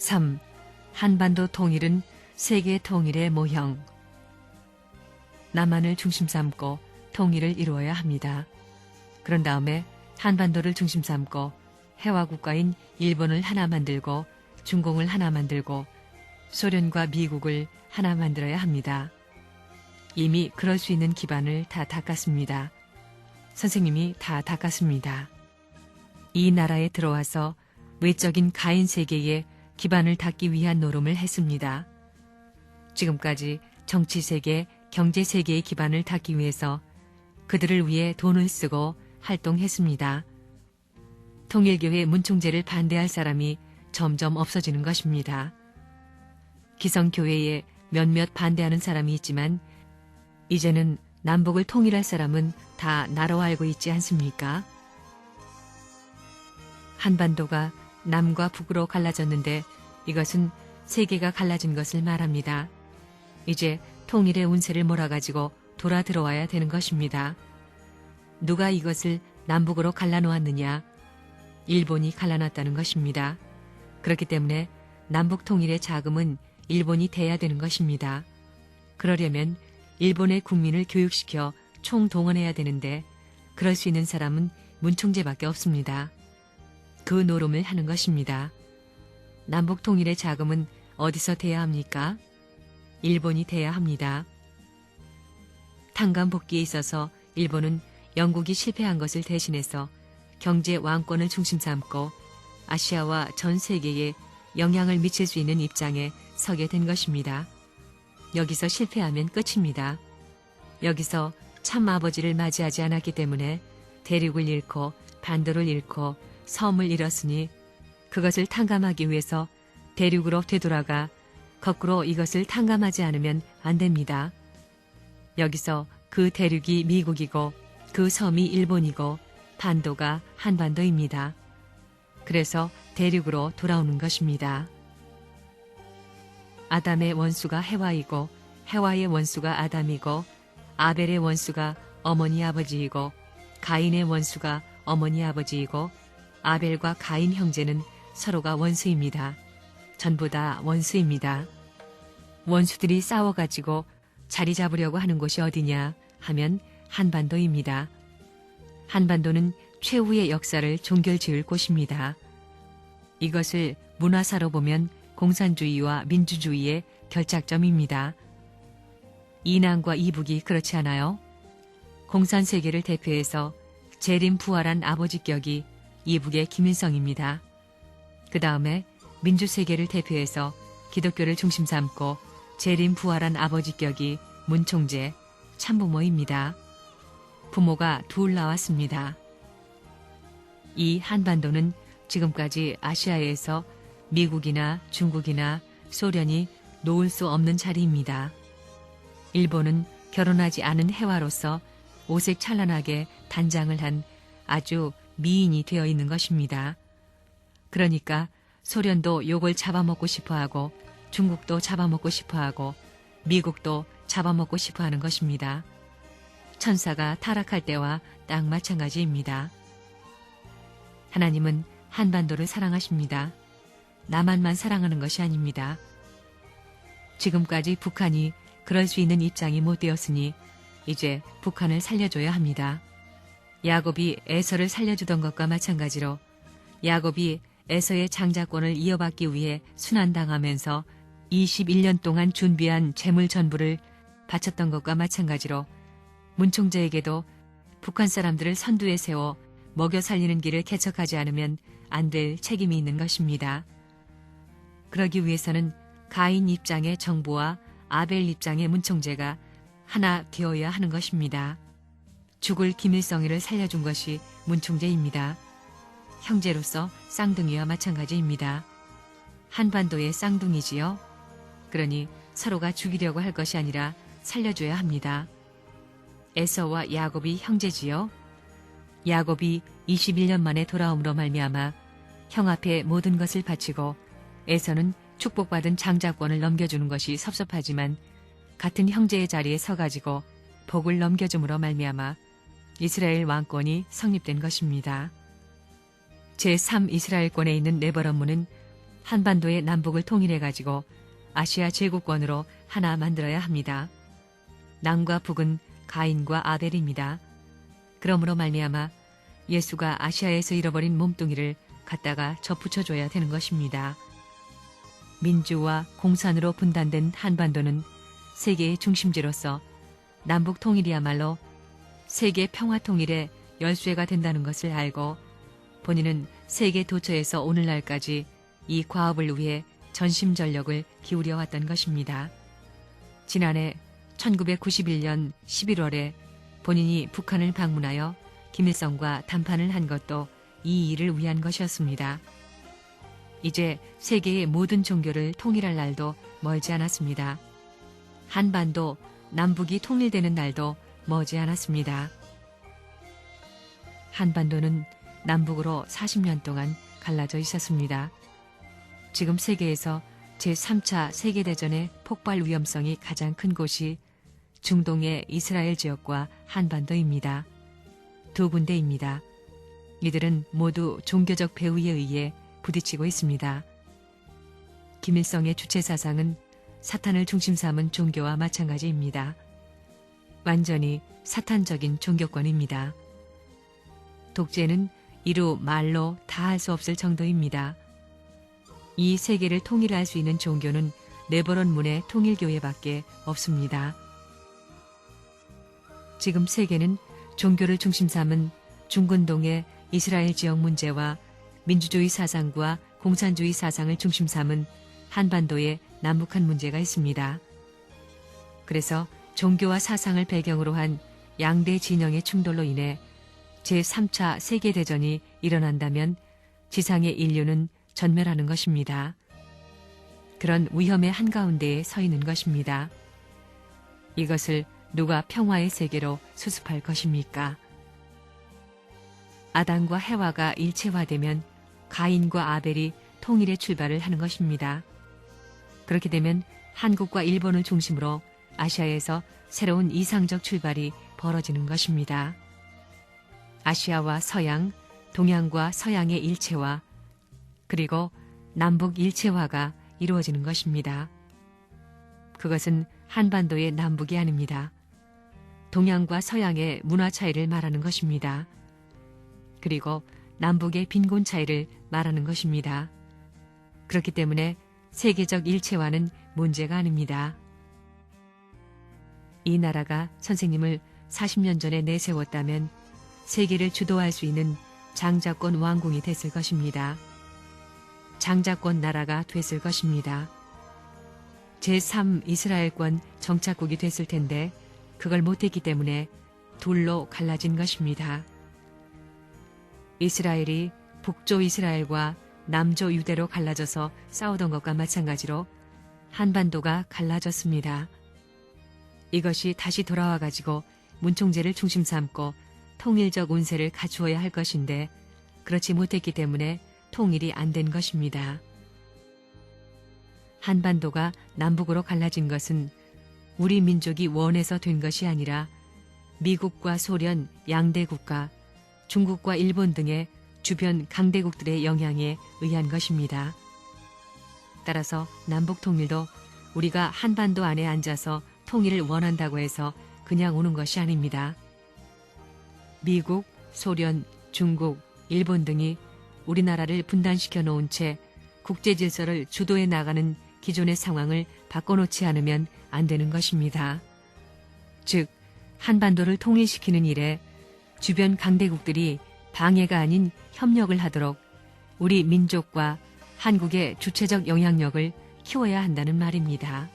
3. 한반도 통일은 세계 통일의 모형. 남한을 중심 삼고 통일을 이루어야 합니다. 그런 다음에 한반도를 중심 삼고 해화 국가인 일본을 하나 만들고 중공을 하나 만들고 소련과 미국을 하나 만들어야 합니다. 이미 그럴 수 있는 기반을 다 닦았습니다. 선생님이 다 닦았습니다. 이 나라에 들어와서 외적인 가인 세계에 기반을 닦기 위한 노름을 했습니다. 지금까지 정치 세계, 경제 세계의 기반을 닦기 위해서 그들을 위해 돈을 쓰고 활동했습니다. 통일교회 문총재를 반대할 사람이 점점 없어지는 것입니다. 기성교회에 몇몇 반대하는 사람이 있지만 이제는 남북을 통일할 사람은 다 나로 알고 있지 않습니까? 한반도가 남과 북으로 갈라졌는데 이것은 세계가 갈라진 것을 말합니다. 이제 통일의 운세를 몰아가지고 돌아 들어와야 되는 것입니다. 누가 이것을 남북으로 갈라놓았느냐? 일본이 갈라놨다는 것입니다. 그렇기 때문에 남북 통일의 자금은 일본이 대야 되는 것입니다. 그러려면 일본의 국민을 교육시켜 총동원해야 되는데 그럴 수 있는 사람은 문총재밖에 없습니다. 그 노름을 하는 것입니다. 남북 통일의 자금은 어디서 대야 합니까? 일본이 대야 합니다. 탄광 복귀에 있어서 일본은 영국이 실패한 것을 대신해서 경제 왕권을 중심 삼고 아시아와 전 세계에 영향을 미칠 수 있는 입장에 서게 된 것입니다. 여기서 실패하면 끝입니다. 여기서 참 아버지를 맞이하지 않았기 때문에 대륙을 잃고 반도를 잃고 섬을 잃었으니 그것을 탕감하기 위해서 대륙으로 되돌아가 거꾸로 이것을 탕감하지 않으면 안 됩니다. 여기서 그 대륙이 미국이고 그 섬이 일본이고 반도가 한반도입니다. 그래서 대륙으로 돌아오는 것입니다. 아담의 원수가 해와이고 해와의 원수가 아담이고 아벨의 원수가 어머니 아버지이고 가인의 원수가 어머니 아버지이고 아벨과 가인 형제는 서로가 원수입니다. 전부 다 원수입니다. 원수들이 싸워가지고 자리 잡으려고 하는 곳이 어디냐 하면 한반도입니다. 한반도는 최후의 역사를 종결지을 곳입니다. 이것을 문화사로 보면 공산주의와 민주주의의 결착점입니다. 이남과 이북이 그렇지 않아요? 공산세계를 대표해서 재림 부활한 아버지격이 이북의 김일성입니다. 그 다음에 민주세계를 대표해서 기독교를 중심 삼고 재림 부활한 아버지격이 문총재, 참부모입니다. 부모가 둘 나왔습니다. 이 한반도는 지금까지 아시아에서 미국이나 중국이나 소련이 놓을 수 없는 자리입니다. 일본은 결혼하지 않은 해화로서 오색찬란하게 단장을 한 아주 미인이 되어 있는 것입니다. 그러니까 소련도 요걸 잡아먹고 싶어하고 중국도 잡아먹고 싶어하고 미국도 잡아먹고 싶어하는 것입니다. 천사가 타락할 때와 딱 마찬가지입니다. 하나님은 한반도를 사랑하십니다. 남한만 사랑하는 것이 아닙니다. 지금까지 북한이 그럴 수 있는 입장이 못 되었으니 이제 북한을 살려줘야 합니다. 야곱이 에서를 살려주던 것과 마찬가지로 야곱이 에서의 장자권을 이어받기 위해 순환당하면서 21년 동안 준비한 재물 전부를 바쳤던 것과 마찬가지로 문총재에게도 북한 사람들을 선두에 세워 먹여 살리는 길을 개척하지 않으면 안 될 책임이 있는 것입니다. 그러기 위해서는 가인 입장의 정부와 아벨 입장의 문총재가 하나 되어야 하는 것입니다. 죽을 김일성이를 살려준 것이 문총재입니다. 형제로서 쌍둥이와 마찬가지입니다. 한반도의 쌍둥이지요. 그러니 서로가 죽이려고 할 것이 아니라 살려줘야 합니다. 에서와 야곱이 형제지요. 야곱이 21년 만에 돌아옴으로 말미암아 형 앞에 모든 것을 바치고 에서는 축복받은 장자권을 넘겨주는 것이 섭섭하지만 같은 형제의 자리에 서가지고 복을 넘겨줌으로 말미암아 이스라엘 왕권이 성립된 것입니다. 제3 이스라엘권에 있는 네벌 업무는 한반도의 남북을 통일해가지고 아시아 제국권으로 하나 만들어야 합니다. 남과 북은 가인과 아벨입니다. 그러므로 말미암아 예수가 아시아에서 잃어버린 몸뚱이를 갖다가 접붙여줘야 되는 것입니다. 민주와 공산으로 분단된 한반도는 세계의 중심지로서 남북 통일이야말로 세계 평화 통일의 열쇠가 된다는 것을 알고 본인은 세계 도처에서 오늘날까지 이 과업을 위해 전심전력을 기울여 왔던 것입니다. 지난해 1991년 11월에 본인이 북한을 방문하여 김일성과 담판을 한 것도 이 일을 위한 것이었습니다. 이제 세계의 모든 종교를 통일할 날도 멀지 않았습니다. 한반도 남북이 통일되는 날도 머지 않았습니다. 한반도는 남북으로 40년 동안 갈라져 있었습니다. 지금 세계에서 제3차 세계대전의 폭발 위험성이 가장 큰 곳이 중동의 이스라엘 지역과 한반도입니다. 두 군데입니다. 이들은 모두 종교적 배후에 의해 부딪히고 있습니다. 김일성의 주체 사상은 사탄을 중심 삼은 종교와 마찬가지입니다. 완전히 사탄적인 종교권입니다. 독재는 이루 말로 다 할 수 없을 정도입니다. 이 세계를 통일할 수 있는 종교는 네버론문의 통일교회밖에 없습니다. 지금 세계는 종교를 중심 삼은 중근동의 이스라엘 지역 문제와 민주주의 사상과 공산주의 사상을 중심 삼은 한반도의 남북한 문제가 있습니다. 그래서 종교와 사상을 배경으로 한 양대 진영의 충돌로 인해 제3차 세계대전이 일어난다면 지상의 인류는 전멸하는 것입니다. 그런 위험의 한가운데에 서 있는 것입니다. 이것을 누가 평화의 세계로 수습할 것입니까? 아담과 해와가 일체화되면 가인과 아벨이 통일의 출발을 하는 것입니다. 그렇게 되면 한국과 일본을 중심으로 아시아에서 새로운 이상적 출발이 벌어지는 것입니다. 아시아와 서양, 동양과 서양의 일체화, 그리고 남북 일체화가 이루어지는 것입니다. 그것은 한반도의 남북이 아닙니다. 동양과 서양의 문화 차이를 말하는 것입니다. 그리고 남북의 빈곤 차이를 말하는 것입니다. 그렇기 때문에 세계적 일체화는 문제가 아닙니다. 이 나라가 선생님을 40년 전에 내세웠다면 세계를 주도할 수 있는 장자권 왕궁이 됐을 것입니다. 장자권 나라가 됐을 것입니다. 제3 이스라엘권 정착국이 됐을 텐데 그걸 못했기 때문에 둘로 갈라진 것입니다. 이스라엘이 북조 이스라엘과 남조 유대로 갈라져서 싸우던 것과 마찬가지로 한반도가 갈라졌습니다. 이것이 다시 돌아와 가지고 문총재를 중심 삼고 통일적 운세를 갖추어야 할 것인데 그렇지 못했기 때문에 통일이 안 된 것입니다. 한반도가 남북으로 갈라진 것은 우리 민족이 원해서 된 것이 아니라 미국과 소련 양대 국가, 중국과 일본 등의 주변 강대국들의 영향에 의한 것입니다. 따라서 남북 통일도 우리가 한반도 안에 앉아서 통일을 원한다고 해서 그냥 오는 것이 아닙니다. 미국, 소련, 중국, 일본 등이 우리나라를 분단시켜 놓은 채 국제 질서를 주도해 나가는 기존의 상황을 바꿔놓지 않으면 안 되는 것입니다. 즉, 한반도를 통일시키는 일에 주변 강대국들이 방해가 아닌 협력을 하도록 우리 민족과 한국의 주체적 영향력을 키워야 한다는 말입니다.